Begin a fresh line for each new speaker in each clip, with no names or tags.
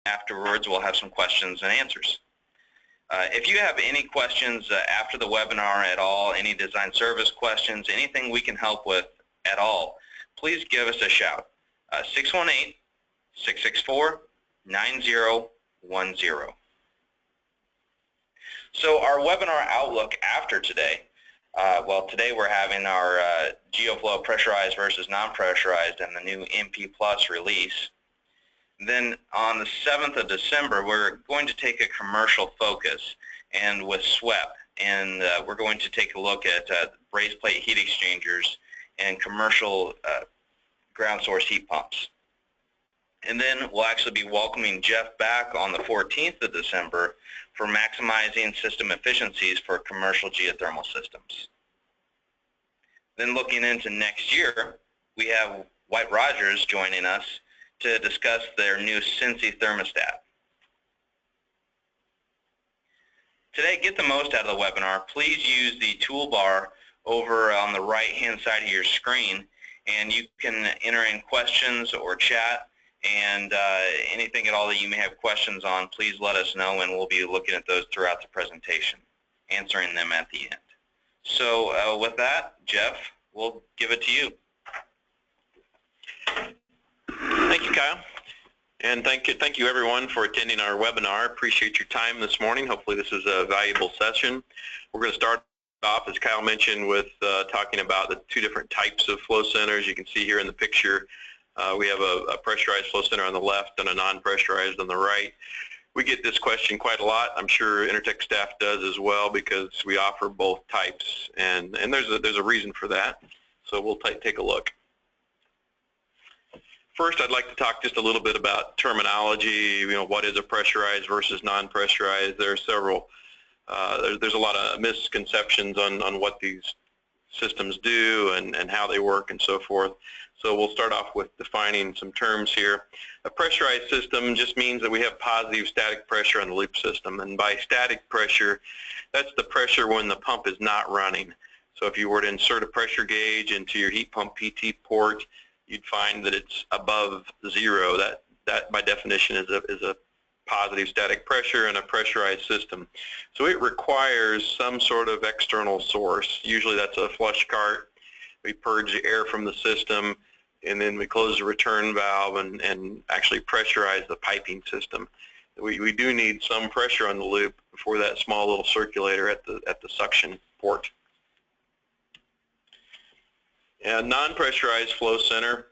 afterwards we'll have some questions and answers. If you have any questions after the webinar at all, any design service questions, anything we can help with at all, please give us a shout. 618-664-9010. So our webinar outlook after today, well, today we're having our Geo-Flo pressurized versus non-pressurized and the new MP Plus release. Then on the 7th of December, we're going to take a commercial focus and with SWEP, and we're going to take a look at brazed plate heat exchangers and commercial ground source heat pumps. And then we'll actually be welcoming Jeff back on the 14th of December for maximizing system efficiencies for commercial geothermal systems. Then looking into next year, we have White Rogers joining us to discuss their new Sensi thermostat. Today, get the most out of the webinar. Please use the toolbar over on the right-hand side of your screen, and you can enter in questions or chat, and anything at all that you may have questions on, please let us know, and we'll be looking at those throughout the presentation, answering them at the end. So with that, Jeff, we'll give it to you.
Thank you, Kyle. And thank you everyone for attending our webinar. Appreciate your time this morning. Hopefully this is a valuable session. We're going to start off, as Kyle mentioned, with talking about the two different types of flow centers. You can see here in the picture we have a pressurized flow center on the left and a non-pressurized on the right. We get this question quite a lot. I'm sure Intertech staff does as well, because we offer both types, and there's a reason for that. So we'll take a look. First, I'd like to talk just a little bit about terminology. What is a pressurized versus non-pressurized? There are several. There's a lot of misconceptions on what these systems do and how they work and so forth. So we'll start off with defining some terms here. A pressurized system just means that we have positive static pressure on the loop system, and by static pressure, that's the pressure when the pump is not running. So if you were to insert a pressure gauge into your heat pump PT port, you'd find that it's above zero. That by definition is a positive static pressure in a pressurized system. So it requires some sort of external source. Usually that's a flush cart. We purge the air from the system, and then we close the return valve and actually pressurize the piping system. We do need some pressure on the loop for that small little circulator at the suction port. And non-pressurized flow center,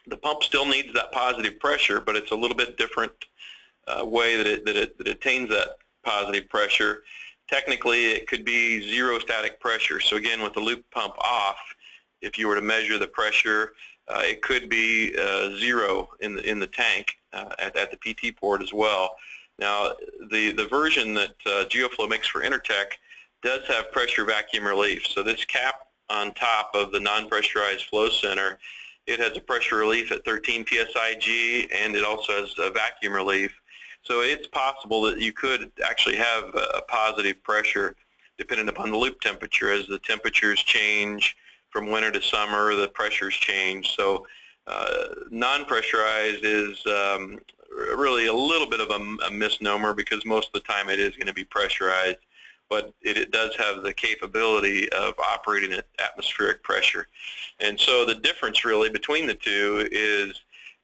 the pump still needs that positive pressure, but it's a little bit different way that it attains that positive pressure. Technically, it could be zero static pressure. So again, with the loop pump off, if you were to measure the pressure, it could be zero in the tank at the PT port as well. Now, the version that Geo-Flo makes for Intertech does have pressure vacuum relief. So this cap on top of the non-pressurized flow center, it has a pressure relief at 13 psi-G, and it also has a vacuum relief. So it's possible that you could actually have a positive pressure depending upon the loop temperature. As the temperatures change from winter to summer, the pressures change. So non-pressurized is really a little bit of a misnomer, because most of the time it is going to be pressurized, but it does have the capability of operating at atmospheric pressure. And so the difference really between the two is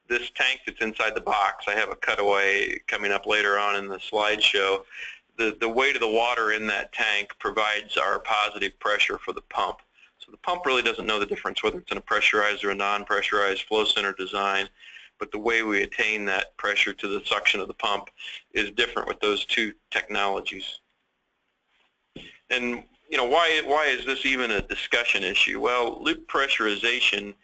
this tank that's inside the box. I have a cutaway coming up later on in the slideshow. The weight of the water in that tank provides our positive pressure for the pump. So the pump really doesn't know the difference whether it's in a pressurized or a non-pressurized flow center design, but the way we attain that pressure to the suction of the pump is different with those two technologies. And why is this even a discussion issue? Well, loop pressurization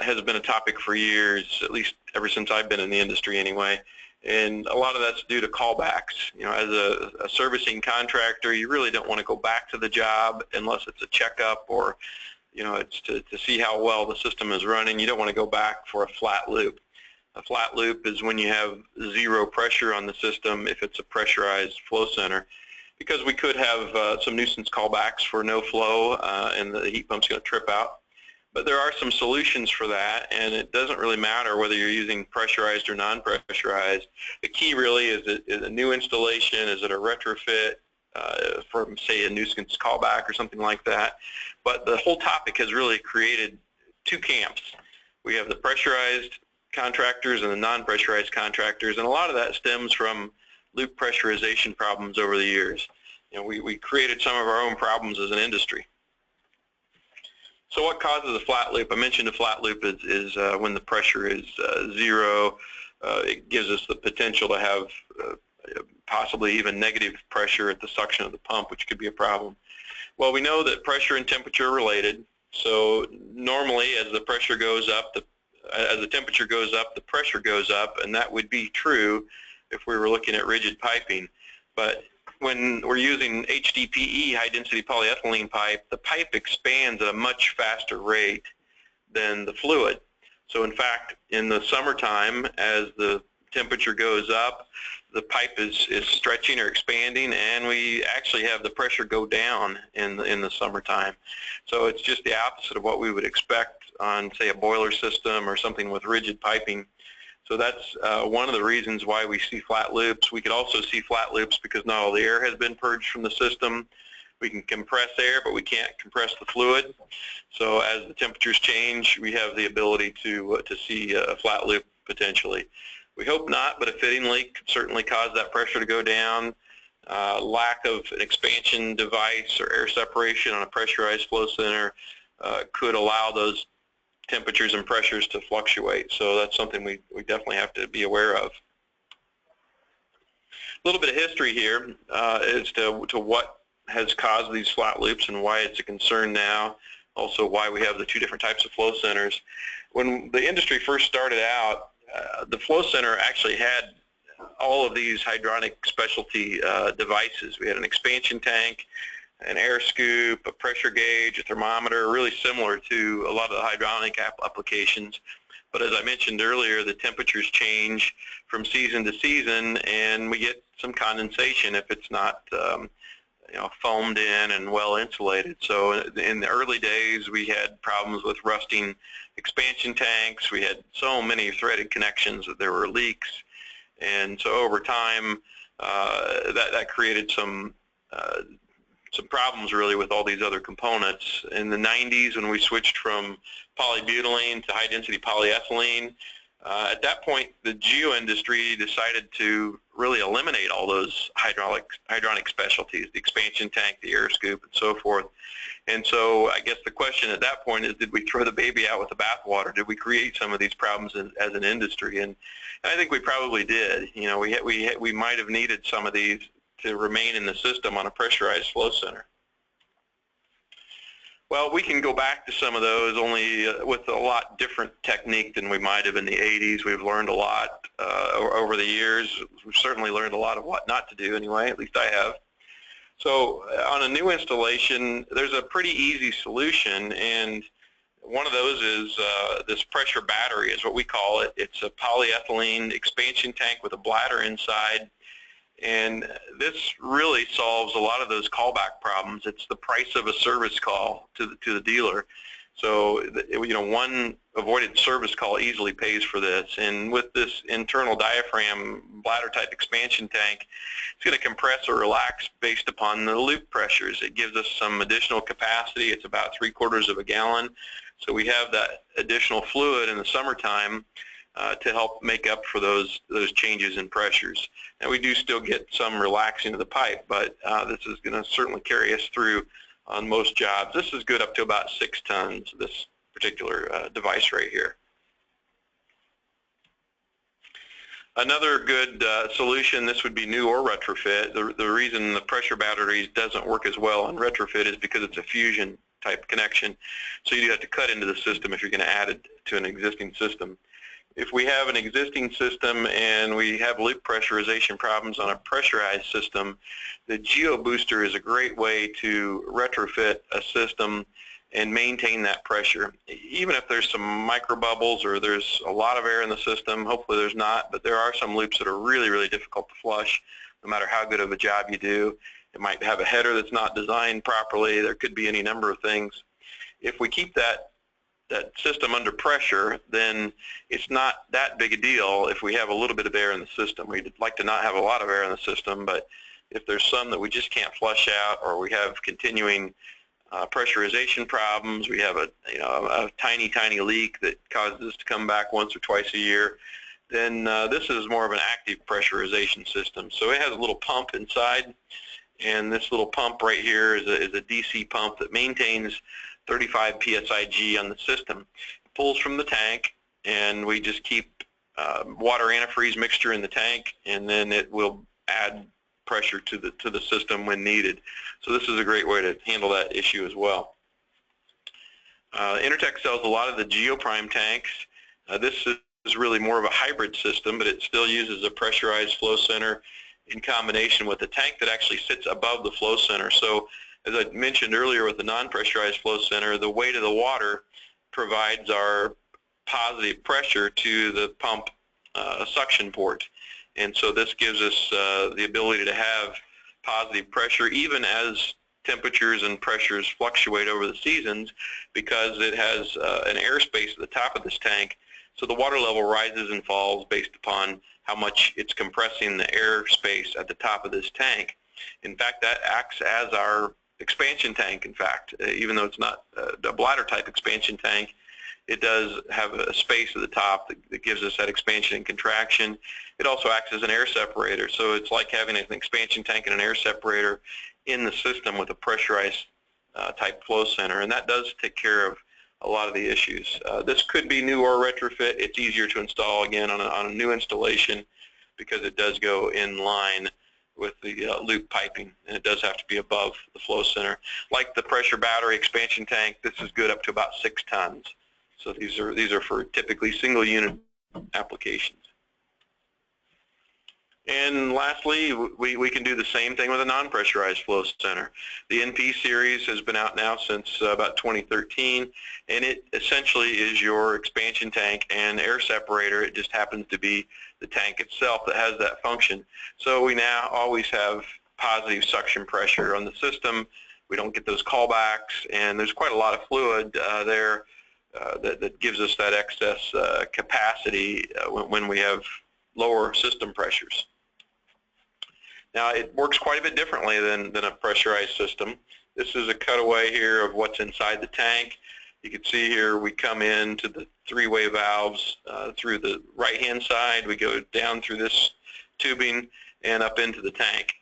has been a topic for years, at least ever since I've been in the industry anyway, and a lot of that's due to callbacks. As a servicing contractor, you really don't want to go back to the job unless it's a checkup or it's to see how well the system is running. You don't want to go back for a flat loop. A flat loop is when you have zero pressure on the system if it's a pressurized flow center, because we could have some nuisance callbacks for no flow and the heat pump's going to trip out. But there are some solutions for that, and it doesn't really matter whether you're using pressurized or non-pressurized. The key really is a new installation, is it a retrofit from, say, a nuisance callback or something like that. But the whole topic has really created two camps. We have the pressurized contractors and the non-pressurized contractors, and a lot of that stems from loop pressurization problems over the years. You know, we created some of our own problems as an industry. So what causes a flat loop? I mentioned a flat loop is when the pressure is zero. It gives us the potential to have possibly even negative pressure at the suction of the pump, which could be a problem. Well, we know that pressure and temperature are related. So normally, as the pressure goes up, as the temperature goes up, the pressure goes up, and that would be true if we were looking at rigid piping. But when we're using HDPE, high-density polyethylene pipe, the pipe expands at a much faster rate than the fluid. So in fact, in the summertime, as the temperature goes up, the pipe is stretching or expanding, and we actually have the pressure go down in the summertime. So it's just the opposite of what we would expect on, say, a boiler system or something with rigid piping. So that's one of the reasons why we see flat loops. We could also see flat loops because not all the air has been purged from the system. We can compress air, but we can't compress the fluid. So as the temperatures change, we have the ability to see a flat loop potentially. We hope not, but a fitting leak could certainly cause that pressure to go down. Lack of an expansion device or air separation on a pressurized flow center could allow those temperatures and pressures to fluctuate. So that's something we definitely have to be aware of. A little bit of history here as to what has caused these flat loops and why it's a concern now. Also why we have the two different types of flow centers. When the industry first started out, the flow center actually had all of these hydronic specialty devices. We had an expansion tank, an air scoop, a pressure gauge, a thermometer, really similar to a lot of the hydronic applications. But as I mentioned earlier, the temperatures change from season to season, and we get some condensation if it's not foamed in and well insulated. So in the early days, we had problems with rusting expansion tanks. We had so many threaded connections that there were leaks, and so over time, that created some problems really with all these other components. In the 90s, when we switched from polybutylene to high-density polyethylene, at that point the geo industry decided to really eliminate all those hydronic specialties, the expansion tank, the air scoop, and so forth. And so I guess the question at that point is, did we throw the baby out with the bathwater? Did we create some of these problems as an industry? And I think we probably did. You know, we might have needed some of these to remain in the system on a pressurized flow center. Well, we can go back to some of those, only with a lot different technique than we might have in the 80s. We've learned a lot over the years. We've certainly learned a lot of what not to do anyway, at least I have. So on a new installation, there's a pretty easy solution, and one of those is this pressure battery is what we call it. It's a polyethylene expansion tank with a bladder inside. And this really solves a lot of those callback problems. It's the price of a service call to the dealer. So, one avoided service call easily pays for this. And with this internal diaphragm bladder type expansion tank, it's going to compress or relax based upon the loop pressures. It gives us some additional capacity. It's about 3/4 of a gallon. So we have that additional fluid in the summertime to help make up for those changes in pressures. And we do still get some relaxing of the pipe, but this is going to certainly carry us through on most jobs. This is good up to about 6 tons, this particular device right here. Another good solution, this would be new or retrofit. The reason the pressure batteries doesn't work as well on retrofit is because it's a fusion type connection. So you do have to cut into the system if you're going to add it to an existing system. If we have an existing system and we have loop pressurization problems on a pressurized system, the Geo Booster is a great way to retrofit a system and maintain that pressure. Even if there's some micro bubbles or there's a lot of air in the system, hopefully there's not, but there are some loops that are really, really difficult to flush no matter how good of a job you do. It might have a header that's not designed properly. There could be any number of things. If we keep that system under pressure, then it's not that big a deal if we have a little bit of air in the system. We'd like to not have a lot of air in the system, but if there's some that we just can't flush out, or we have continuing pressurization problems, we have a tiny leak that causes us to come back once or twice a year, then this is more of an active pressurization system. So it has a little pump inside, and this little pump right here is a DC pump that maintains 35 psig on the system. It pulls from the tank, and we just keep water antifreeze mixture in the tank, and then it will add pressure to the system when needed. So this is a great way to handle that issue as well. Intertek sells a lot of the Geoprime tanks. This is really more of a hybrid system, but it still uses a pressurized flow center in combination with a tank that actually sits above the flow center. So as I mentioned earlier with the non-pressurized flow center, the weight of the water provides our positive pressure to the pump suction port. And so this gives us the ability to have positive pressure even as temperatures and pressures fluctuate over the seasons, because it has an airspace at the top of this tank. So the water level rises and falls based upon how much it's compressing the airspace at the top of this tank. In fact, that acts as our expansion tank, in fact. Even though it's not a bladder type expansion tank, it does have a space at the top that gives us that expansion and contraction. It also acts as an air separator, so it's like having an expansion tank and an air separator in the system with a pressurized type flow center, and that does take care of a lot of the issues. This could be new or retrofit. It's easier to install again on a new installation because it does go in line with the loop piping, and it does have to be above the flow center. Like the pressure battery expansion tank, this is good up to about 6 tons. So these are for typically single unit applications. And lastly, we can do the same thing with a non-pressurized flow center. The NP series has been out now since about 2013, and it essentially is your expansion tank and air separator. It just happens to be the tank itself that has that function. So we now always have positive suction pressure on the system. We don't get those callbacks, and there's quite a lot of fluid there that gives us that excess capacity when we have lower system pressures. Now, it works quite a bit differently than a pressurized system. This is a cutaway here of what's inside the tank. You can see here we come into the 3-way valves through the right-hand side. We go down through this tubing and up into the tank.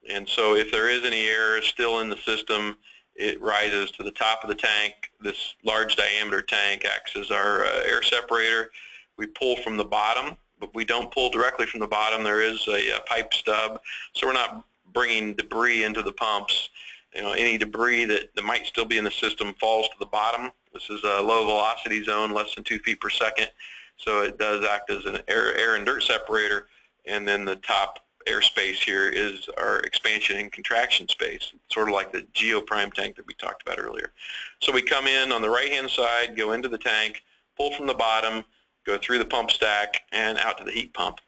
And so if there is any air still in the system, it rises to the top of the tank. This large diameter tank acts as our air separator. We pull from the bottom, but we don't pull directly from the bottom. There is a pipe stub, so we're not bringing debris into the pumps. You know, any debris that might still be in the system falls to the bottom. This is a low velocity zone, less than 2 feet per second, so it does act as an air and dirt separator. And then the top airspace here is our expansion and contraction space, sort of like the Geoprime tank that we talked about earlier. So we come in on the right-hand side, go into the tank, pull from the bottom, go through the pump stack, and out to the heat pump.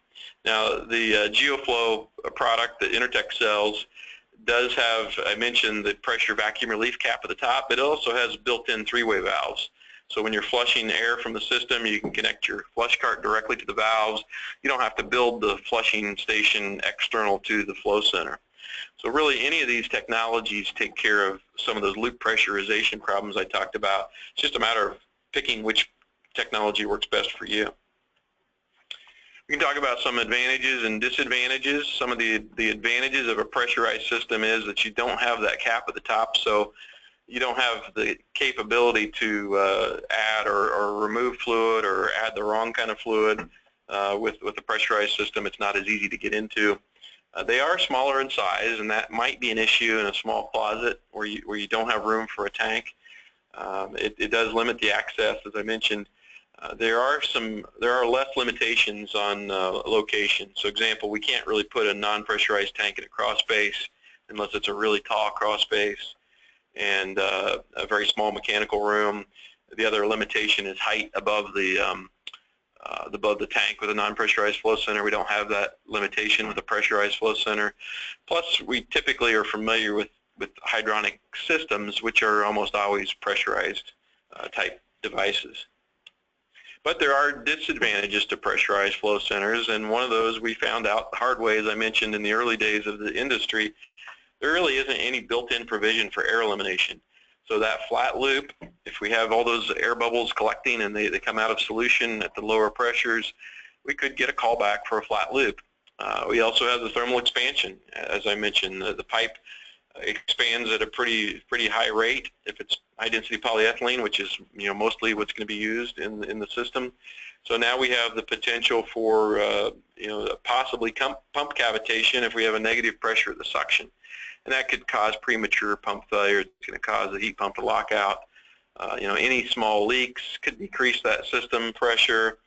Now, the Geo-Flo product that Intertek sells does have, I mentioned, the pressure vacuum relief cap at the top, but it also has built-in 3-way valves. So when you're flushing air from the system, you can connect your flush cart directly to the valves. You don't have to build the flushing station external to the flow center. So really, any of these technologies take care of some of those loop pressurization problems I talked about. It's just a matter of picking which technology works best for you. We can talk about some advantages and disadvantages. Some of the advantages of a pressurized system is that you don't have that cap at the top, so you don't have the capability to add or remove fluid or add the wrong kind of fluid. With a pressurized system, it's not as easy to get into. They are smaller in size, and that might be an issue in a small closet where you don't have room for a tank. It does limit the access, as I mentioned. There are less limitations on location. So, example, we can't really put a non-pressurized tank in a crawl space unless it's a really tall crawl space and a very small mechanical room. The other limitation is height above the tank with a non-pressurized flow center. We don't have that limitation with a pressurized flow center. Plus, we typically are familiar with hydronic systems, which are almost always pressurized type devices. But there are disadvantages to pressurized flow centers, and one of those we found out the hard way, as I mentioned in the early days of the industry. There really isn't any built-in provision for air elimination. So that flat loop, if we have all those air bubbles collecting and they come out of solution at the lower pressures, we could get a callback for a flat loop. We also have the thermal expansion. As I mentioned, the pipe expands at a pretty high rate if it's high-density polyethylene, which is mostly what's going to be used in the system. So now we have the potential for possibly pump cavitation if we have a negative pressure at the suction, and that could cause premature pump failure. It's going to cause the heat pump to lock out. Any small leaks could decrease that system pressure.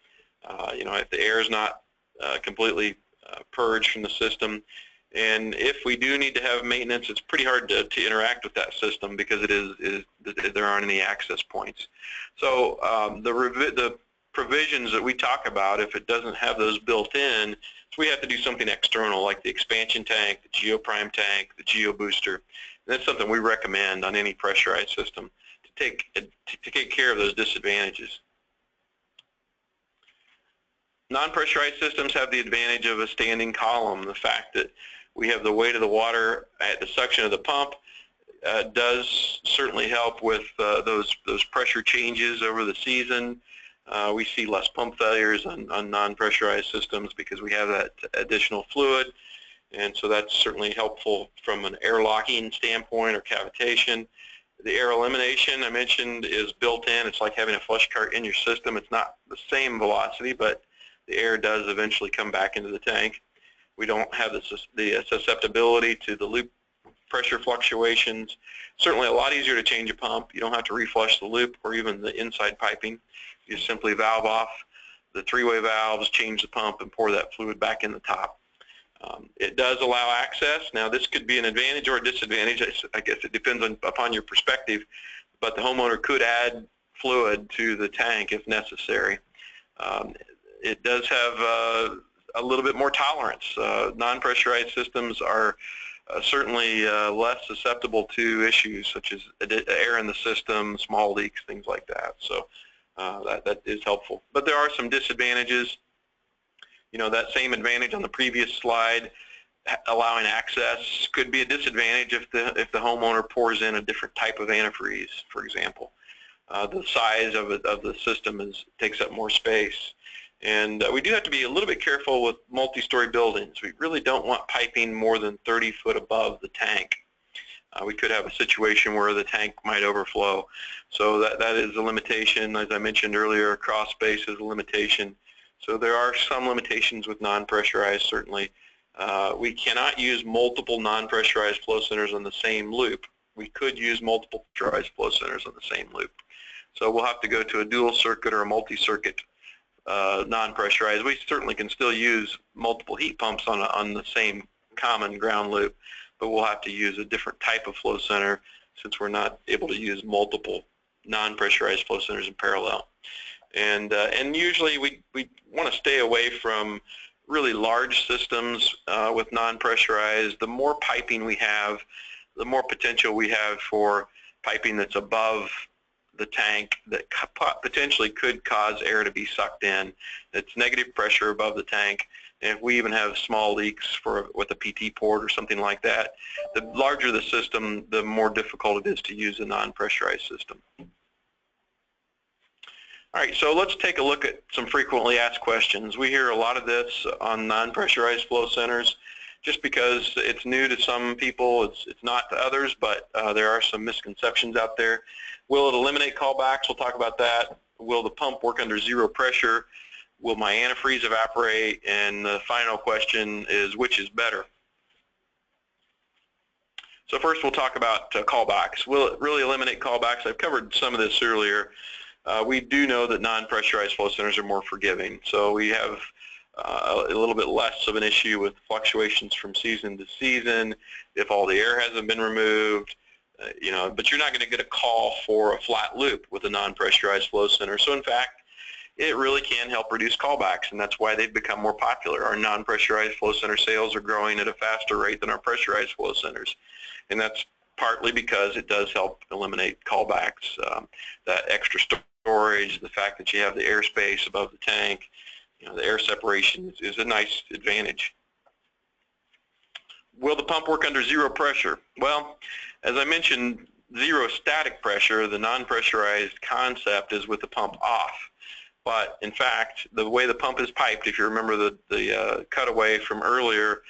If the air is not completely purged from the system. And if we do need to have maintenance, it's pretty hard to interact with that system because there aren't any access points. So the provisions that we talk about, if it doesn't have those built in, so we have to do something external like the expansion tank, the Geoprime tank, the Geo booster. And that's something we recommend on any pressurized system to take care of those disadvantages. Non-pressurized systems have the advantage of a standing column. The fact that we have the weight of the water at the suction of the pump does certainly help with those pressure changes over the season. We see less pump failures on non-pressurized systems because we have that additional fluid, and so that's certainly helpful from an air locking standpoint or cavitation. The air elimination I mentioned is built in. It's like having a flush cart in your system. It's not the same velocity, but the air does eventually come back into the tank. We don't have the susceptibility to the loop pressure fluctuations. Certainly a lot easier to change a pump. You don't have to reflush the loop or even the inside piping. You simply valve off the three-way valves, change the pump, and pour that fluid back in the top. It does allow access. Now this could be an advantage or a disadvantage. I guess it depends upon your perspective, but the homeowner could add fluid to the tank if necessary. It does have a little bit more tolerance. Non-pressurized systems are certainly less susceptible to issues such as air in the system, small leaks, things like that. So that is helpful. But there are some disadvantages. That same advantage on the previous slide, allowing access, could be a disadvantage if the homeowner pours in a different type of antifreeze, for example. The size of the system takes up more space. And we do have to be a little bit careful with multi-story buildings. We really don't want piping more than 30 foot above the tank. We could have a situation where the tank might overflow. So that is a limitation. As I mentioned earlier, cross space is a limitation. So there are some limitations with non-pressurized, certainly. We cannot use multiple non-pressurized flow centers on the same loop. We could use multiple pressurized flow centers on the same loop. So we'll have to go to a dual circuit or a multi-circuit non-pressurized. We certainly can still use multiple heat pumps on the same common ground loop, but we'll have to use a different type of flow center since we're not able to use multiple non-pressurized flow centers in parallel. And usually we want to stay away from really large systems with non-pressurized. The more piping we have, the more potential we have for piping that's above the tank that potentially could cause air to be sucked in. It's negative pressure above the tank. And if we even have small leaks with a PT port or something like that, the larger the system, the more difficult it is to use a non-pressurized system. All right, so let's take a look at some frequently asked questions. We hear a lot of this on non-pressurized flow centers just because it's new to some people, it's not to others, but there are some misconceptions out there. Will it eliminate callbacks? We'll talk about that. Will the pump work under zero pressure? Will my antifreeze evaporate? And the final question is, which is better? So first we'll talk about callbacks. Will it really eliminate callbacks? I've covered some of this earlier. We do know that non-pressurized flow centers are more forgiving. So we have a little bit less of an issue with fluctuations from season to season if all the air hasn't been removed. But you're not going to get a call for a flat loop with a non-pressurized flow center. So in fact, it really can help reduce callbacks, and that's why they've become more popular. Our non-pressurized flow center sales are growing at a faster rate than our pressurized flow centers, and that's partly because it does help eliminate callbacks. That extra storage, the fact that you have the airspace above the tank, the air separation is a nice advantage. Will the pump work under zero pressure? Well, as I mentioned, zero static pressure, the non-pressurized concept is with the pump off. But in fact, the way the pump is piped, if you remember the cutaway from earlier,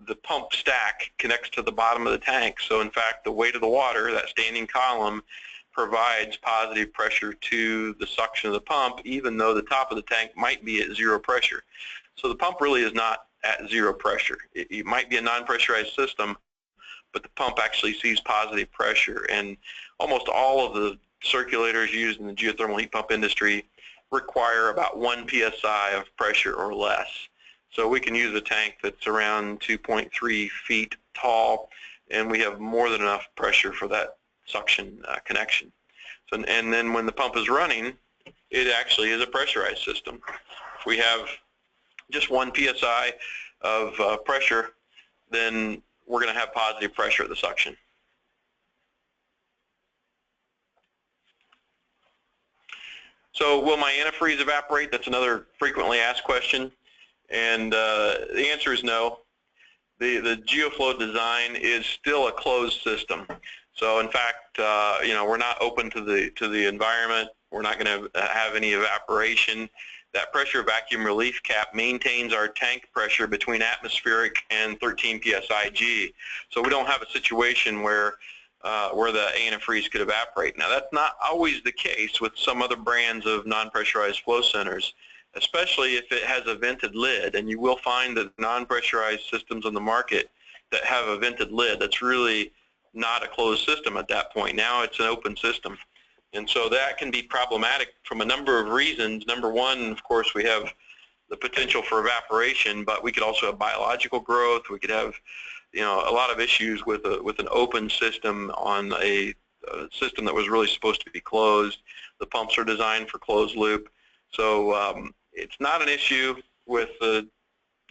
the pump stack connects to the bottom of the tank. So in fact, the weight of the water, that standing column, provides positive pressure to the suction of the pump, even though the top of the tank might be at zero pressure. So the pump really is not at zero pressure. It might be a non-pressurized system, but the pump actually sees positive pressure. And almost all of the circulators used in the geothermal heat pump industry require about 1 psi of pressure or less. So we can use a tank that's around 2.3 feet tall, and we have more than enough pressure for that suction connection. So, and then when the pump is running, it actually is a pressurized system. If we have just 1 psi of pressure, then we're going to have positive pressure at the suction. So will my antifreeze evaporate? That's another frequently asked question, and the answer is no. The Geo-Flo design is still a closed system. So in fact, we're not open to the environment. We're not going to have any evaporation. That pressure vacuum relief cap maintains our tank pressure between atmospheric and 13 psi G. So we don't have a situation where the antifreeze could evaporate. Now that's not always the case with some other brands of non-pressurized flow centers, especially if it has a vented lid. And you will find that non-pressurized systems on the market that have a vented lid, that's really not a closed system at that point. Now it's an open system. And so that can be problematic from a number of reasons. Number one, of course, we have the potential for evaporation, but we could also have biological growth. We could have, a lot of issues with an open system on a system that was really supposed to be closed. The pumps are designed for closed loop. So it's not an issue with the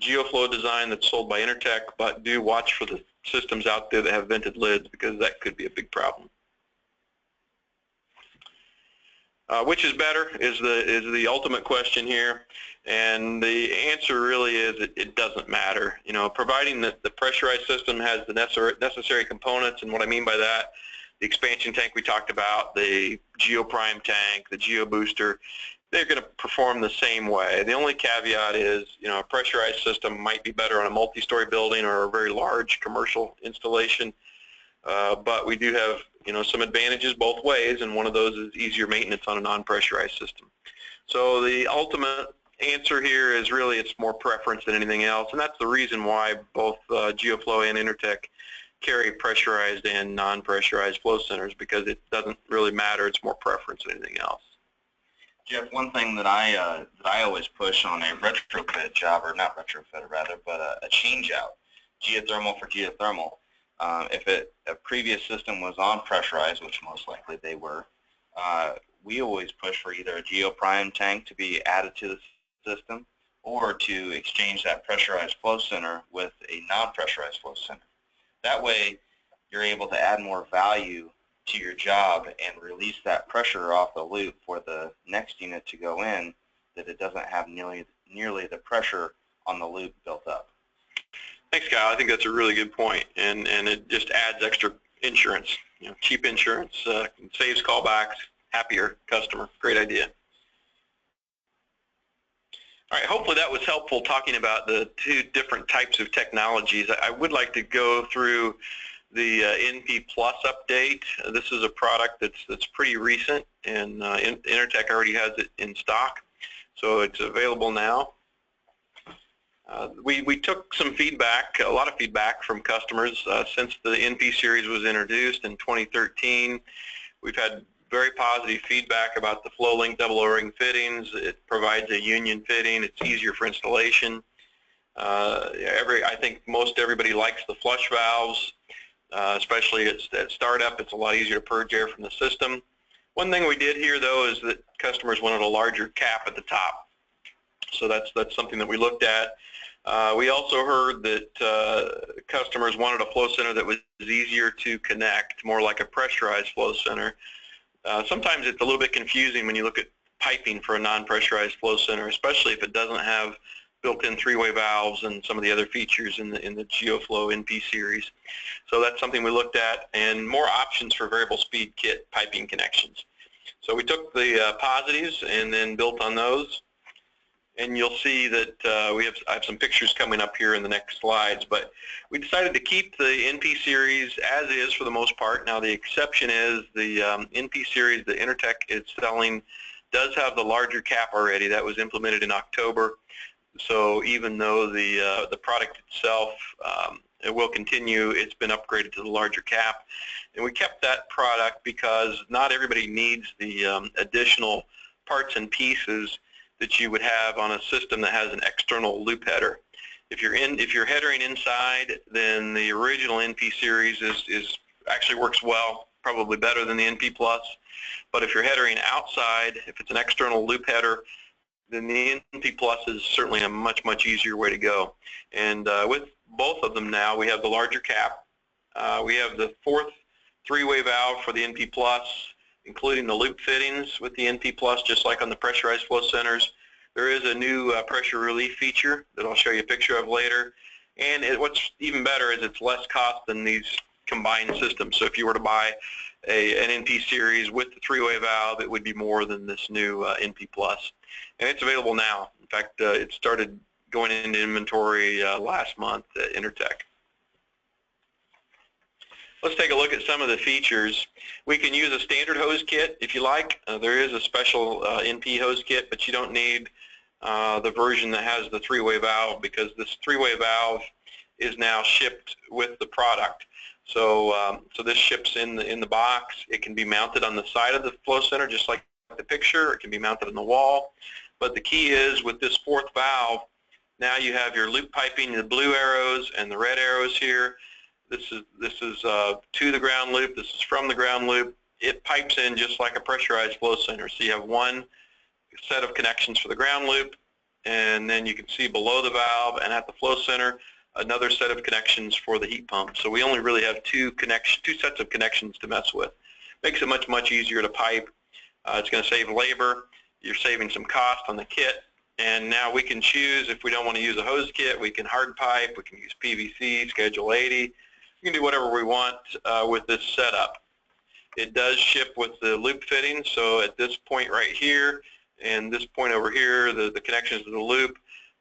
Geo-Flo design that's sold by Intertek, but do watch for the systems out there that have vented lids, because that could be a big problem. Which is better is the ultimate question here, and the answer really is it doesn't matter. Providing that the pressurized system has the necessary components, and what I mean by that, the expansion tank we talked about, the GeoPrime tank, the Geo Booster, they're going to perform the same way. The only caveat is, a pressurized system might be better on a multi-story building or a very large commercial installation, but we do have some advantages both ways, and one of those is easier maintenance on a non-pressurized system. So the ultimate answer here is really it's more preference than anything else, and that's the reason why both Geo-Flo and Intertek carry pressurized and non-pressurized flow centers, because it doesn't really matter. It's more preference than anything else.
Jeff, one thing that I always push on a retrofit job, or not retrofit rather, but a change out, geothermal for geothermal. If a previous system was on pressurized, which most likely they were, we always push for either a GeoPrime tank to be added to the system, or to exchange that pressurized flow center with a non-pressurized flow center. That way, you're able to add more value to your job and release that pressure off the loop for the next unit to go in, that it doesn't have nearly the pressure on the loop built up.
Thanks, Kyle. I think that's a really good point, and it just adds extra insurance. Cheap insurance, saves callbacks, happier customer. Great idea. All right, hopefully that was helpful talking about the two different types of technologies. I would like to go through the NP Plus update. This is a product that's pretty recent, and Intertek already has it in stock, so it's available now. We took some feedback, a lot of feedback from customers since the NP series was introduced in 2013. We've had very positive feedback about the flow link double O-ring fittings. It provides a union fitting. It's easier for installation. I think most everybody likes the flush valves, especially at startup. It's a lot easier to purge air from the system. One thing we did hear, though, is that customers wanted a larger cap at the top. So that's something that we looked at. We also heard that customers wanted a flow center that was easier to connect, more like a pressurized flow center. Sometimes it's a little bit confusing when you look at piping for a non-pressurized flow center, especially if it doesn't have built-in three-way valves and some of the other features in the Geo-Flo NP series. So that's something we looked at, and more options for variable speed kit piping connections. So we took the positives and then built on those, and you'll see that I have some pictures coming up here in the next slides, but we decided to keep the NP series as is for the most part. Now the exception is the NP series, the Intertech is selling, does have the larger cap already. That was implemented in October. So even though the product itself it will continue, it's been upgraded to the larger cap. And we kept that product because not everybody needs the additional parts and pieces that you would have on a system that has an external loop header. If you're headering inside, then the original NP series is actually works well, probably better than the NP Plus. But if you're headering outside, if it's an external loop header, then the NP Plus is certainly a much easier way to go. And with both of them now, we have the larger cap. We have the fourth three-way valve for the NP Plus, including the loop fittings with the NP Plus, just like on the pressurized flow centers. There is a new pressure relief feature that I'll show you a picture of later. And what's even better is it's less cost than these combined systems. So if you were to buy an NP series with the three-way valve, it would be more than this new NP Plus. And it's available now. In fact, it started going into inventory last month at Intertech. Let's take a look at some of the features. We can use a standard hose kit if you like. There is a special NP hose kit, but you don't need the version that has the three-way valve, because this three-way valve is now shipped with the product. So this ships in the box. It can be mounted on the side of the flow center, just like the picture. It can be mounted on the wall. But the key is, with this fourth valve, now you have your loop piping, the blue arrows and the red arrows here. This is to the ground loop. This is from the ground loop. It pipes in just like a pressurized flow center. So you have one set of connections for the ground loop, and then you can see below the valve and at the flow center another set of connections for the heat pump. So we only really have two sets of connections to mess with. Makes it much easier to pipe. It's going to save labor. You're saving some cost on the kit. And now we can choose, if we don't want to use a hose kit, we can hard pipe, we can use PVC, Schedule 80. We can do whatever we want with this setup. It does ship with the loop fitting, so at this point right here and this point over here, the connections to the loop,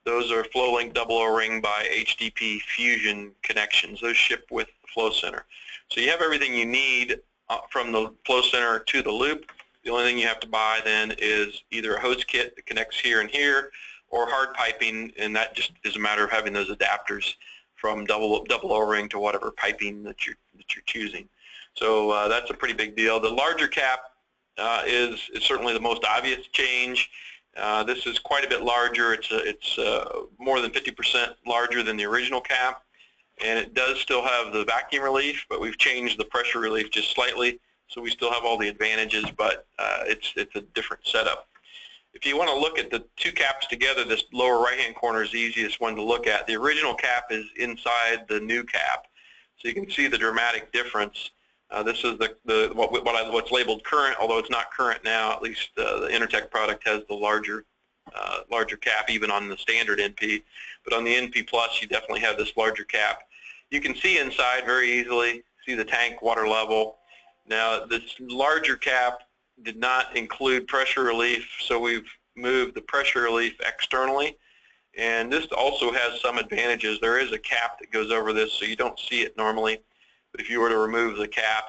those are FlowLink double O-ring by HDP Fusion connections. Those ship with the flow center. So you have everything you need from the flow center to the loop. The only thing you have to buy then is either a hose kit that connects here and here, or hard piping, and that just is a matter of having those adapters from double O-ring to whatever piping that you're choosing. So that's a pretty big deal. The larger cap is certainly the most obvious change. This is quite a bit larger. It's more than 50% larger than the original cap, and it does still have the vacuum relief, but we've changed the pressure relief just slightly. So we still have all the advantages, but it's a different setup. If you want to look at the two caps together, this lower right-hand corner is the easiest one to look at. The original cap is inside the new cap, so you can see the dramatic difference. This is what's labeled current, although it's not current now. At least the Intertech product has the larger cap, even on the standard NP. But on the NP Plus, you definitely have this larger cap. You can see inside very easily. See the tank water level. Now, this larger cap did not include pressure relief, so we've moved the pressure relief externally. And this also has some advantages. There is a cap that goes over this, so you don't see it normally. But if you were to remove the cap,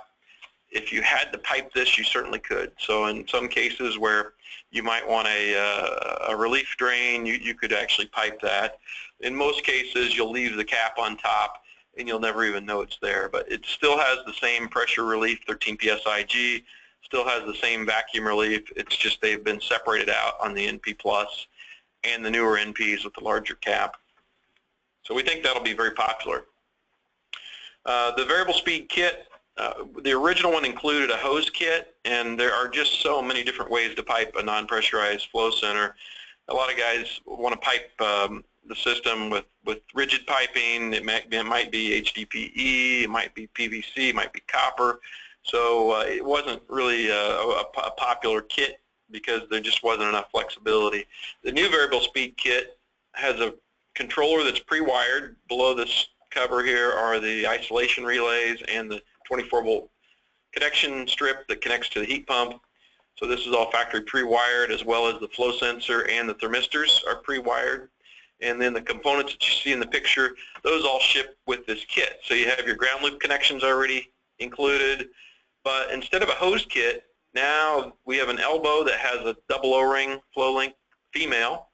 if you had to pipe this, you certainly could. So in some cases where you might want a relief drain, you could actually pipe that. In most cases, you'll leave the cap on top, and you'll never even know it's there. But it still has the same pressure relief, 13 psi-G, still has the same vacuum relief. It's just they've been separated out on the NP Plus and the newer NPs with the larger cap. So we think that'll be very popular. The variable speed kit, the original one included a hose kit, and there are just so many different ways to pipe a non-pressurized flow center. A lot of guys want to pipe the system with rigid piping. It might be HDPE, it might be PVC, it might be copper. So it wasn't really a popular kit because there just wasn't enough flexibility. The new variable speed kit has a controller that's pre-wired. Below this cover here are the isolation relays and the 24-volt connection strip that connects to the heat pump. So this is all factory pre-wired, as well as the flow sensor and the thermistors are pre-wired. And then the components that you see in the picture, those all ship with this kit. So you have your ground loop connections already included, but instead of a hose kit, now we have an elbow that has a double O-ring flow link female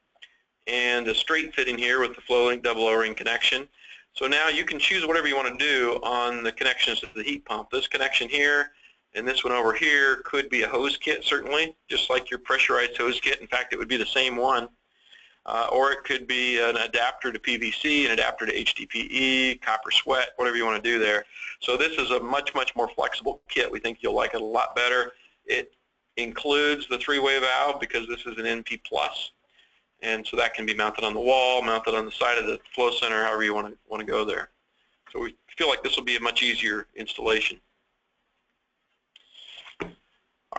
and a straight fitting here with the flow link double O-ring connection. So now you can choose whatever you want to do on the connections to the heat pump. This connection here and this one over here could be a hose kit, certainly, just like your pressurized hose kit. In fact, it would be the same one. Or it could be an adapter to PVC, an adapter to HDPE, copper sweat, whatever you want to do there. So this is a much, much more flexible kit. We think you'll like it a lot better. It includes the three-way valve because this is an NP+. And so that can be mounted on the wall, mounted on the side of the flow center, however you want to go there. So we feel like this will be a much easier installation.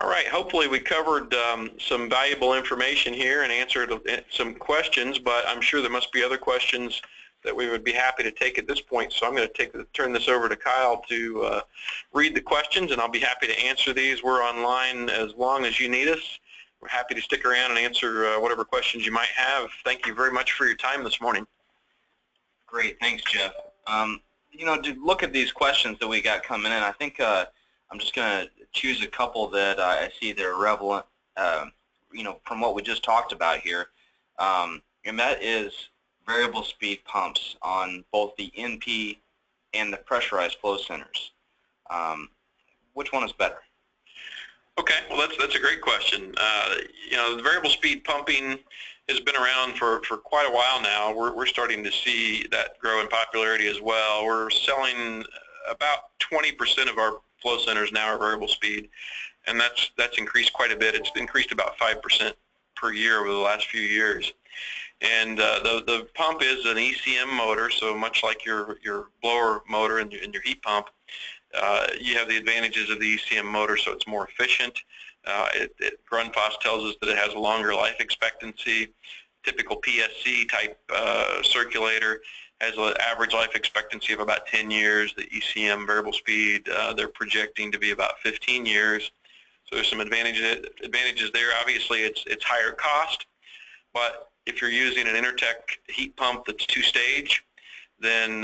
All right, hopefully we covered some valuable information here and answered some questions, but I'm sure there must be other questions that we would be happy to take at this point. So I'm going to turn this over to Kyle to read the questions, and I'll be happy to answer these. We're online as long as you need us. We're happy to stick around and answer whatever questions you might have. Thank you very much for your time this morning.
Great, thanks, Jeff. You know, to look at these questions that we got coming in, I think I'm just going to choose a couple that I see that are relevant, you know, from what we just talked about here, and that is variable speed pumps on both the NP and the pressurized flow centers. Which one is better?
Okay, well that's a great question. You know, the variable speed pumping has been around for quite a while now. We're starting to see that grow in popularity as well. We're selling about 20% of our flow centers now are variable speed, and that's increased quite a bit. It's increased about 5% per year over the last few years. And the pump is an ECM motor, so much like your blower motor and your heat pump, you have the advantages of the ECM motor, so it's more efficient. Grundfos tells us that it has a longer life expectancy. Typical PSC type circulator has an average life expectancy of about 10 years. The ECM variable speed, they're projecting to be about 15 years. So there's some advantages there. Obviously, it's higher cost, but if you're using an Intertech heat pump that's two-stage, then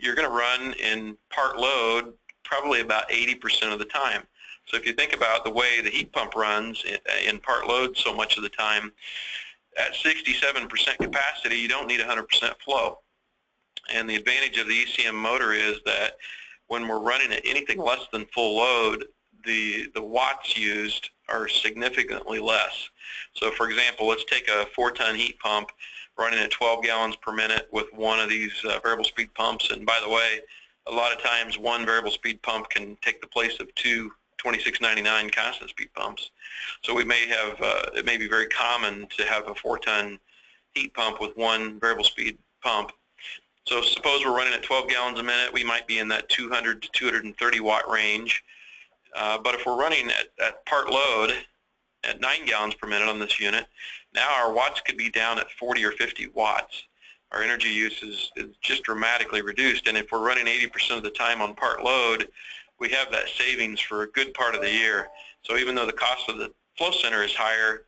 you're going to run in part load probably about 80% of the time. So if you think about the way the heat pump runs in part load so much of the time, at 67% capacity, you don't need 100% flow. And the advantage of the ECM motor is that when we're running at anything less than full load, the watts used are significantly less. So for example, let's take a 4-ton heat pump running at 12 gallons per minute with one of these variable speed pumps. And by the way, a lot of times one variable speed pump can take the place of two 2699 constant speed pumps. So we may have, it may be very common to have a 4-ton heat pump with one variable speed pump. So suppose we're running at 12 gallons a minute, we might be in that 200 to 230 watt range. But if we're running at part load at 9 gallons per minute on this unit, now our watts could be down at 40 or 50 watts. Our energy use is just dramatically reduced, and if we're running 80% of the time on part load, we have that savings for a good part of the year. So even though the cost of the flow center is higher,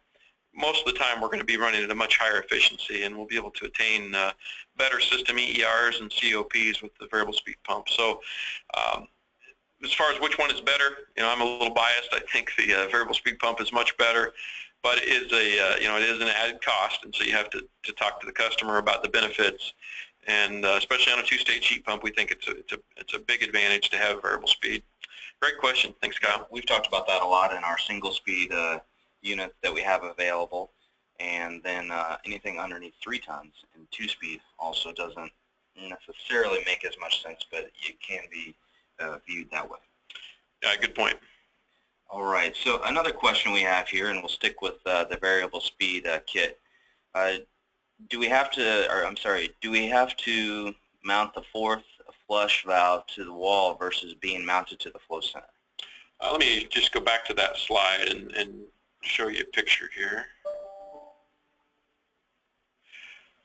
most of the time we're going to be running at a much higher efficiency, and we'll be able to attain better system EERs and COPs with the variable speed pump. So as far as which one is better, you know, I'm a little biased. I think the variable speed pump is much better, but it is a you know, it is an added cost, and so you have to talk to the customer about the benefits. And especially on a two-stage heat pump, we think it's a big advantage to have variable speed. Great question. Thanks, Kyle.
We've talked about that a lot in our single-speed unit that we have available, and then anything underneath 3 tons in 2-speed also doesn't necessarily make as much sense, but it can be viewed that way.
Yeah, good point.
All right, so another question we have here, and we'll stick with the variable speed kit. Do we have to mount the 4th flush valve to the wall versus being mounted to the flow center?
Let me just go back to that slide and show you a picture here.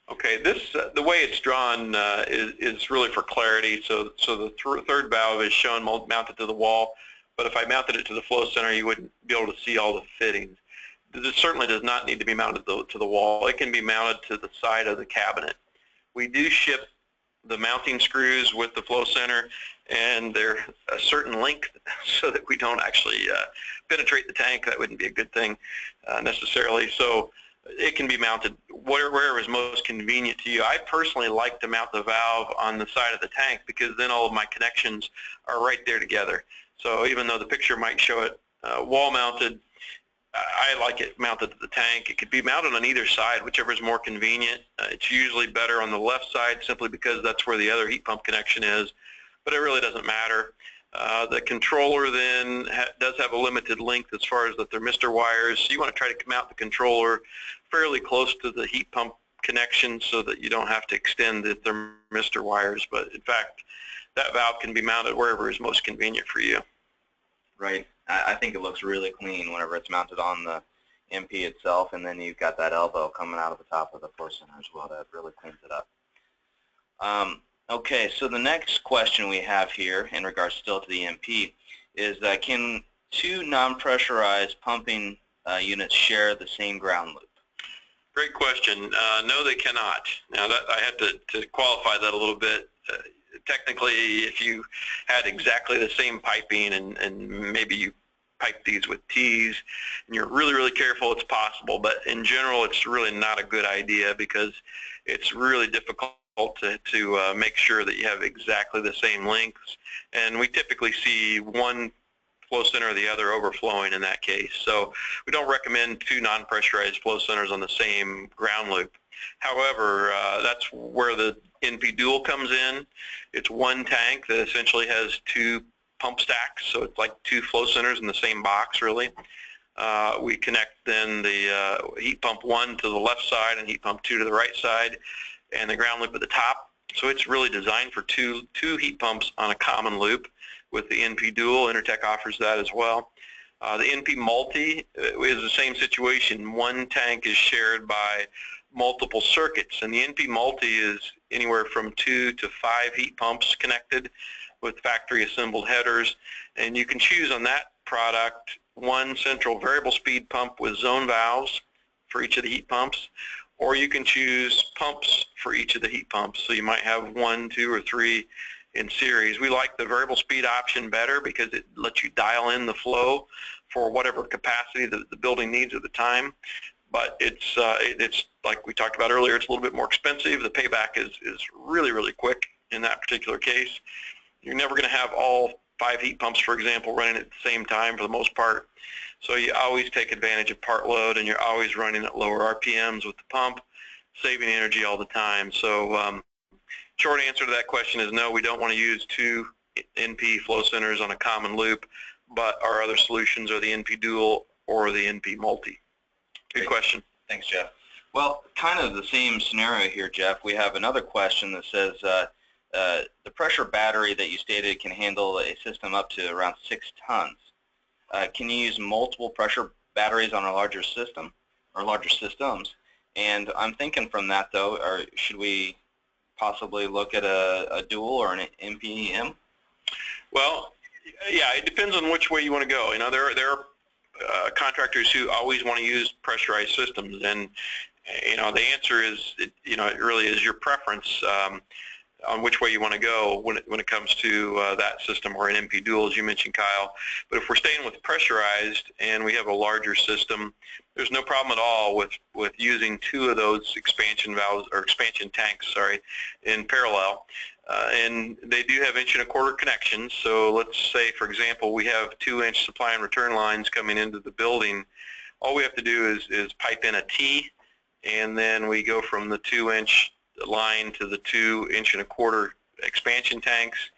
Okay, this the way it's drawn is really for clarity. So the third valve is shown mounted to the wall, but if I mounted it to the flow center, you wouldn't be able to see all the fittings. This certainly does not need to be mounted to the wall. It can be mounted to the side of the cabinet. We do ship the mounting screws with the flow center, and they're a certain length so that we don't actually penetrate the tank. That wouldn't be a good thing necessarily. So it can be mounted wherever is most convenient to you. I personally like to mount the valve on the side of the tank because then all of my connections are right there together. So even though the picture might show it wall mounted, I like it mounted to the tank. It could be mounted on either side, whichever is more convenient. It's usually better on the left side simply because that's where the other heat pump connection is, but it really doesn't matter. The controller then does have a limited length as far as the thermistor wires, so you want to try to mount the controller fairly close to the heat pump connection so that you don't have to extend the thermistor wires. But in fact, that valve can be mounted wherever is most convenient for you.
Right. I think it looks really clean whenever it's mounted on the MP itself, and then you've got that elbow coming out of the top of the flow center as well. That really cleans it up. Okay, so the next question we have here in regards still to the MP is can two non-pressurized pumping units share the same ground loop?
Great question. No, they cannot. Now, I have to qualify that a little bit. Technically, if you had exactly the same piping and maybe you pipe these with T's and you're really, really careful, it's possible. But in general, it's really not a good idea because it's really difficult to make sure that you have exactly the same lengths. And we typically see one flow center or the other overflowing in that case. So we don't recommend two non-pressurized flow centers on the same ground loop. However, that's where the NP dual comes in. It's one tank that essentially has two pump stacks, so it's like two flow centers in the same box, really. We connect then the heat pump 1 to the left side and heat pump 2 to the right side, and the ground loop at the top. So it's really designed for two heat pumps on a common loop. With the NP dual, Intertech offers that as well. The NP multi is the same situation. One tank is shared by multiple circuits, and the NP multi is anywhere from 2 to 5 heat pumps connected with factory assembled headers, and you can choose on that product one central variable speed pump with zone valves for each of the heat pumps, or you can choose pumps for each of the heat pumps. So you might have 1, 2, or 3 in series. We like the variable speed option better because it lets you dial in the flow for whatever capacity the building needs at the time. But it's like we talked about earlier, it's a little bit more expensive. The payback is really, really quick in that particular case. You're never going to have all 5 heat pumps, for example, running at the same time for the most part. So you always take advantage of part load, and you're always running at lower RPMs with the pump, saving energy all the time. So short answer to that question is no, we don't want to use 2 NP flow centers on a common loop, but our other solutions are the NP dual or the NP multi. Good question.
Thanks, Jeff. Well, kind of the same scenario here, Jeff. We have another question that says the pressure battery that you stated can handle a system up to around 6 tons. Can you use multiple pressure batteries on a larger system or larger systems? And I'm thinking from that, though, or should we possibly look at a dual or an NPM?
Well, yeah, it depends on which way you want to go. You know, there are contractors who always want to use pressurized systems, and you know, the answer is, it really is your preference on which way you want to go when it comes to that system or an NP dual, as you mentioned, Kyle. But if we're staying with pressurized and we have a larger system, there's no problem at all with using 2 of those expansion valves or expansion tanks, in parallel. And they do have 1 1/4" connections. So let's say, for example, we have 2-inch supply and return lines coming into the building. All we have to do is pipe in a T, and then we go from the 2-inch line to the 2-inch 1/4" expansion tanks,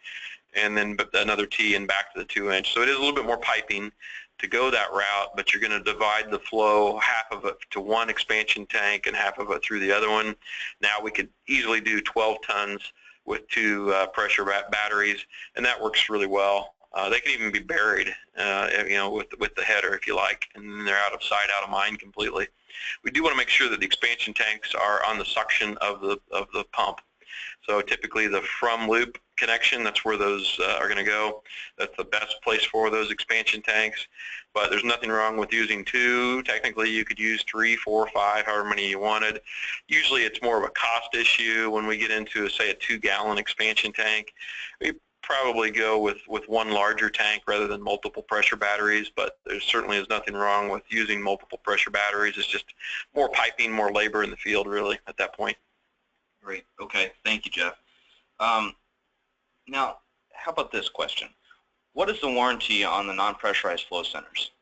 and then another T and back to the 2-inch. So it is a little bit more piping to go that route, but you're going to divide the flow, half of it to one expansion tank and half of it through the other one. Now we could easily do 12 tons with 2 pressure batteries, and that works really well. They can even be buried, with the header, if you like, and then they're out of sight, out of mind completely. We do want to make sure that the expansion tanks are on the suction of the pump. So typically the from loop connection, that's where those are going to go. That's the best place for those expansion tanks. But there's nothing wrong with using 2. Technically you could use 3, 4, 5, however many you wanted. Usually it's more of a cost issue when we get into, say, a 2-gallon expansion tank. We probably go with one larger tank rather than multiple pressure batteries, but there certainly is nothing wrong with using multiple pressure batteries. It's just more piping, more labor in the field really at that point.
Great. Okay. Thank you, Jeff. Now, how about this question? What is the warranty on the non-pressurized flow centers?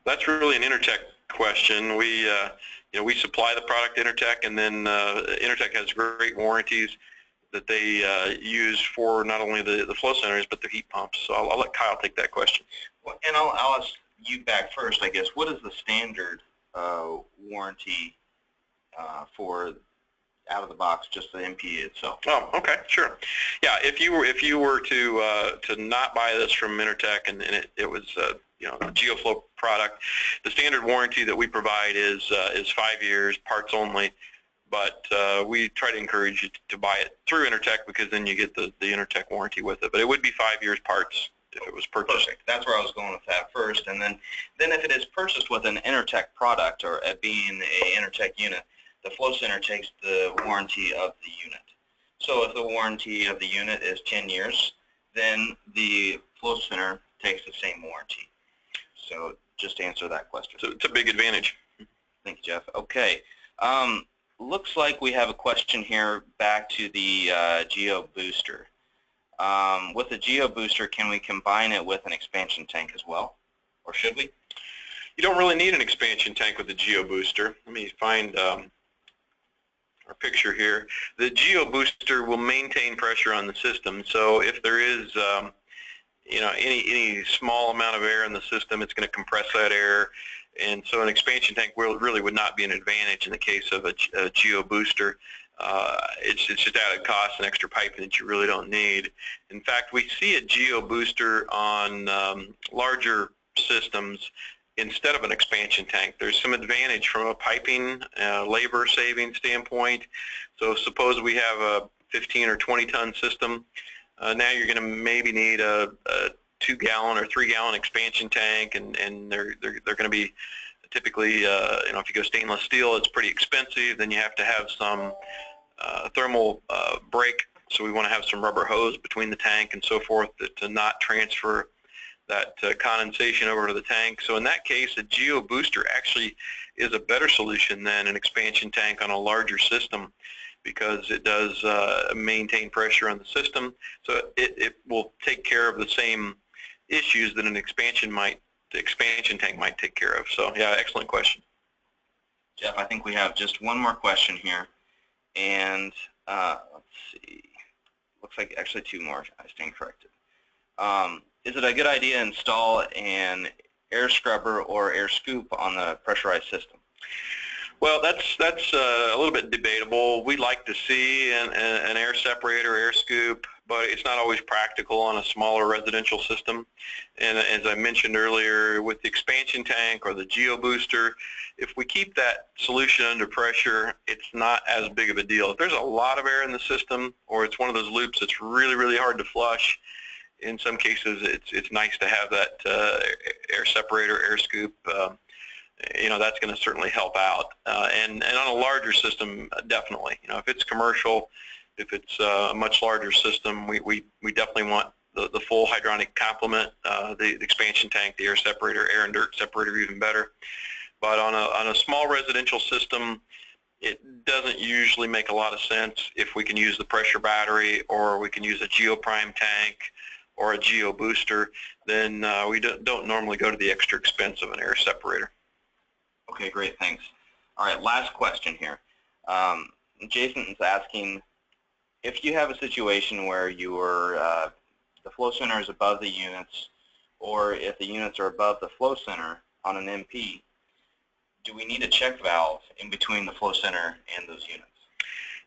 That's really an Intertech question. We supply the product Intertech, and then Intertech has great warranties that they use for not only the flow centers but the heat pumps. So I'll let Kyle take that question.
Well, and I'll ask you back first, I guess. What is the standard warranty for out of the box, just the MP itself?
Oh, okay, sure. Yeah, if you were to not buy this from Intertech and it was a Geo-Flo product, the standard warranty that we provide is 5 years, parts only. But we try to encourage you to buy it through Intertech because then you get the Intertech warranty with it. But it would be 5 years parts if it was purchased.
Perfect. That's where I was going with that first. And then if it is purchased with an Intertech product or being a Intertech unit, the flow center takes the warranty of the unit. So if the warranty of the unit is 10 years, then the flow center takes the same warranty. So just to answer that question.
So it's a big advantage.
Thank you, Jeff. Okay. Looks like we have a question here back to the Geo Booster. With the Geo Booster, can we combine it with an expansion tank as well, or should we?
You don't really need an expansion tank with the Geo Booster. Let me find our picture here. The Geo Booster will maintain pressure on the system. So if there is any small amount of air in the system, it's going to compress that air. And so an expansion tank really would not be an advantage in the case of a Geo Booster. It's just added cost and extra piping that you really don't need. In fact, we see a Geo Booster on larger systems instead of an expansion tank. There's some advantage from a piping, labor saving standpoint. So suppose we have a 15 or 20 ton system. Now you're going to maybe need a 2-gallon or 3-gallon expansion tank, and they're going to be typically, if you go stainless steel, it's pretty expensive. Then you have to have some thermal break. So we want to have some rubber hose between the tank and so forth to not transfer that condensation over to the tank. So in that case, a Geo Booster actually is a better solution than an expansion tank on a larger system because it does maintain pressure on the system. So it will take care of the same issues that the expansion tank might take care of. So yeah, excellent question.
Jeff, I think we have just one more question here. And let's see, looks like actually 2 more. I stand corrected. Is it a good idea to install an air scrubber or air scoop on the pressurized system?
Well, that's a little bit debatable. We'd like to see an air separator, air scoop, but it's not always practical on a smaller residential system. And as I mentioned earlier, with the expansion tank or the Geo Booster, if we keep that solution under pressure, it's not as big of a deal. If there's a lot of air in the system, or it's one of those loops that's really, really hard to flush, in some cases it's nice to have that air separator, air scoop. That's going to certainly help out. And on a larger system, definitely. If it's commercial, if it's a much larger system, we definitely want the full hydronic complement, the expansion tank, the air separator, air and dirt separator, even better. But on a small residential system, it doesn't usually make a lot of sense if we can use the pressure battery, or we can use a GeoPrime tank or a Geo Booster. Then we don't normally go to the extra expense of an air separator.
Okay, great, thanks. All right, last question here. Jason is asking, if you have a situation where the flow center is above the units, or if the units are above the flow center on an MP, do we need a check valve in between the flow center and those units?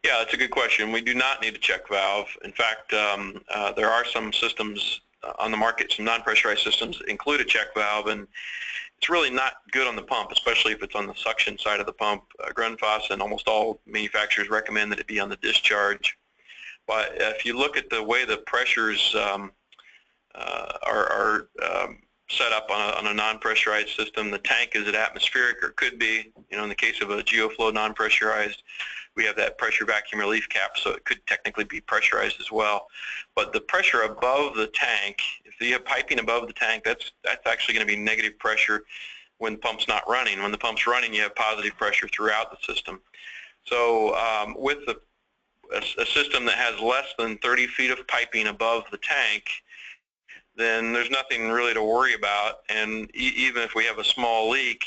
Yeah, that's a good question. We do not need a check valve. In fact, there are some systems on the market some non-pressurized systems that include a check valve, and it's really not good on the pump, especially if it's on the suction side of the pump. Grundfos and almost all manufacturers recommend that it be on the discharge. But if you look at the way the pressures are set up on a non-pressurized system, the tank is at atmospheric, or could be. You know, in the case of a Geo-Flo non-pressurized, we have that pressure vacuum relief cap, so it could technically be pressurized as well. But the pressure above the tank, if you have piping above the tank, that's actually going to be negative pressure when the pump's not running. When the pump's running, you have positive pressure throughout the system. So with a system that has less than 30 feet of piping above the tank, then there's nothing really to worry about, and even if we have a small leak,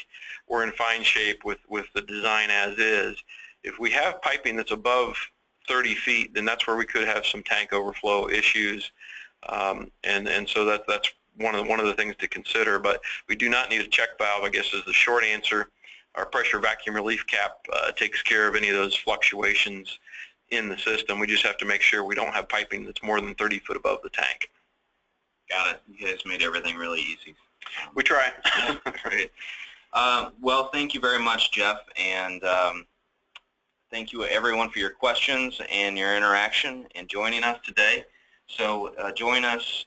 we're in fine shape with the design as is. If we have piping that's above 30 feet, then that's where we could have some tank overflow issues, and so that's one of the things to consider. But we do not need a check valve, I guess, is the short answer. Our pressure vacuum relief cap takes care of any of those fluctuations in the system. We just have to make sure we don't have piping that's more than 30 foot above the tank.
Got it. You guys made everything really easy.
We try.
Great. Well, thank you very much, Jeff, and thank you everyone for your questions and your interaction and joining us today. So join us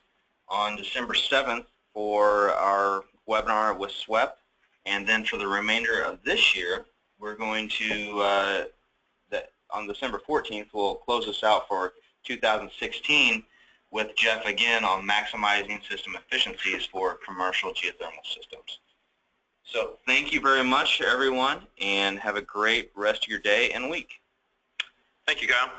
on December 7th for our webinar with SWEP, and then for the remainder of this year, we're going to, on December 14th, we'll close this out for 2016 with Jeff again on maximizing system efficiencies for commercial geothermal systems. So thank you very much, everyone, and have a great rest of your day and week.
Thank you, Kyle.